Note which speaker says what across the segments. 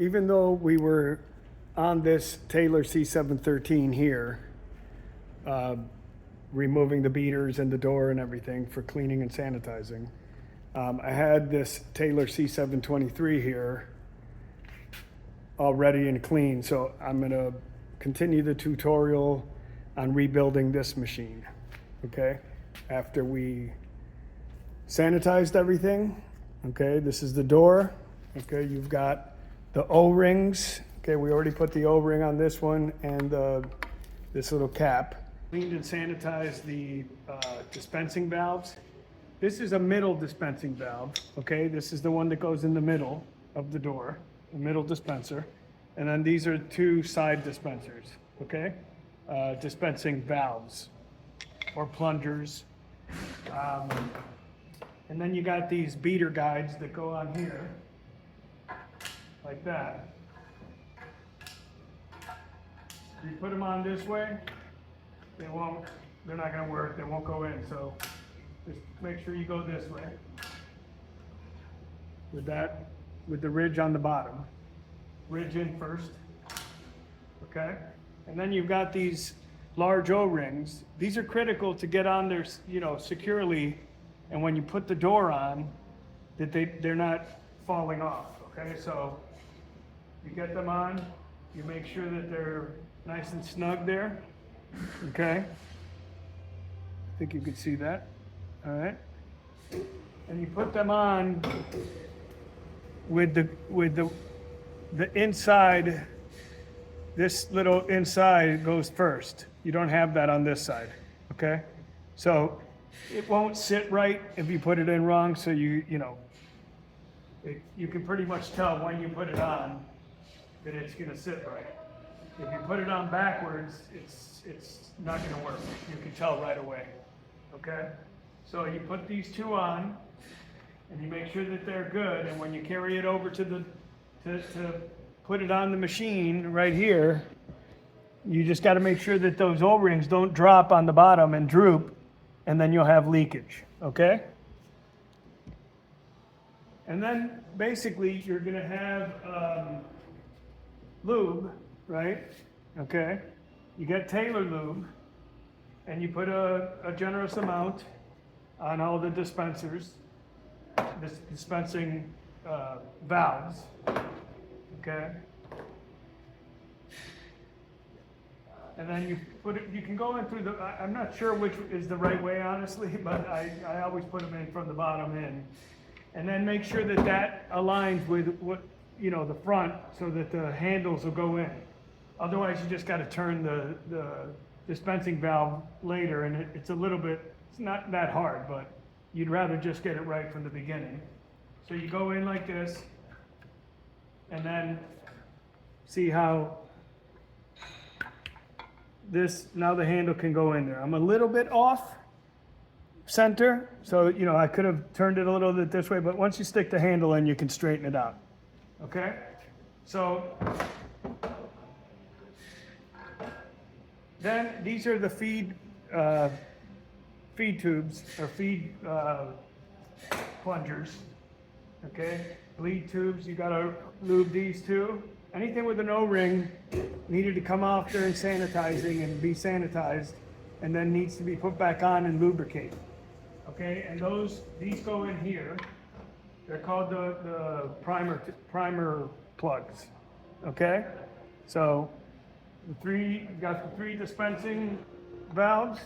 Speaker 1: even though we were on this Taylor C713 here, removing the beaters and the door and everything for cleaning and sanitizing, I had this Taylor C723 here all ready and clean. So I'm gonna continue the tutorial on rebuilding this machine, okay? After we sanitized everything, okay, this is the door, okay, you've got the O-rings, okay, we already put the O-ring on this one and this little cap. Cleaned and sanitized the dispensing valves. This is a middle dispensing valve, okay? This is the one that goes in the middle of the door, the middle dispenser. And then these are two side dispensers, okay? Dispensing valves or plungers. And then you got these beater guides that go on here, like that. You put them on this way, they're not gonna work, they won't go in. So just make sure you go this way with that, with the ridge on the bottom. Ridge in first, okay? And then you've got these large O-rings. These are critical to get on there, securely, and when you put the door on, that they're not falling off, okay? So you get them on, you make sure that they're nice and snug there, okay? I think you can see that, all right? And you put them on with the inside, this little inside goes first. You don't have that on this side, okay? So it won't sit right if you put it in wrong, so you can pretty much tell when you put it on that it's gonna sit right. If you put it on backwards, it's not gonna work. You can tell right away, okay? So you put these two on, and you make sure that they're good, and when you carry it over to put it on the machine right here, you just got to make sure that those O-rings don't drop on the bottom and droop, and then you'll have leakage, okay? And then basically you're going to have lube, right? Okay? You get Taylor lube, and you put a generous amount on all the dispensers, dispensing valves, okay? And then you put it, you can go in through I'm not sure which is the right way, honestly, but I always put them in from the bottom in. And then make sure that aligns with the front, so that the handles will go in. Otherwise, you just got to turn the dispensing valve later, and it's not that hard, but you'd rather just get it right from the beginning. So you go in like this, and then see how now the handle can go in there. I'm a little bit off center, so I could have turned it a little bit this way, but once you stick the handle in, you can straighten it out, okay? So then these are the feed tubes, or feed plungers, okay? Bleed tubes, you gotta lube these too. Anything with an O-ring needed to come off during sanitizing and be sanitized, and then needs to be put back on and lubricate, okay? And these go in here. They're called the primer plugs, okay? So you got the three dispensing valves.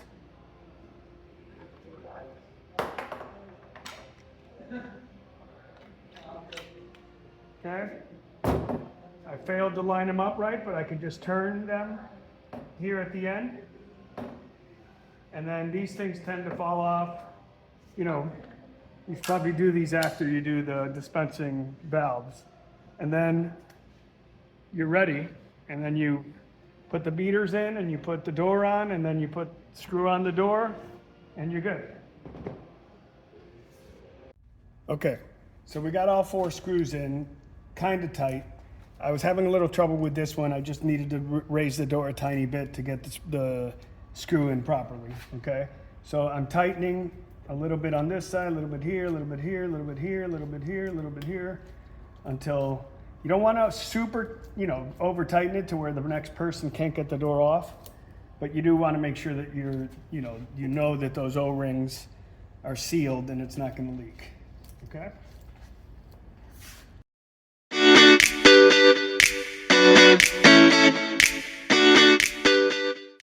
Speaker 1: Okay, I failed to line them up right, but I can just turn them here at the end. And then these things tend to fall off. You probably do these after you do the dispensing valves. And then you're ready, and then you put the beaters in, and you put the door on, and then you screw on the door, and you're good. Okay, so we got all 4 screws in, kind of tight. I was having a little trouble with this one. I just needed to raise the door a tiny bit to get the screw in properly, okay? So I'm tightening a little bit on this side, a little bit here, a little bit here, a little bit here, a little bit here, a little bit here, until You don't want to super, over tighten it to where the next person can't get the door off, but you do want to make sure that you know that those O-rings are sealed and it's not going to leak. Okay?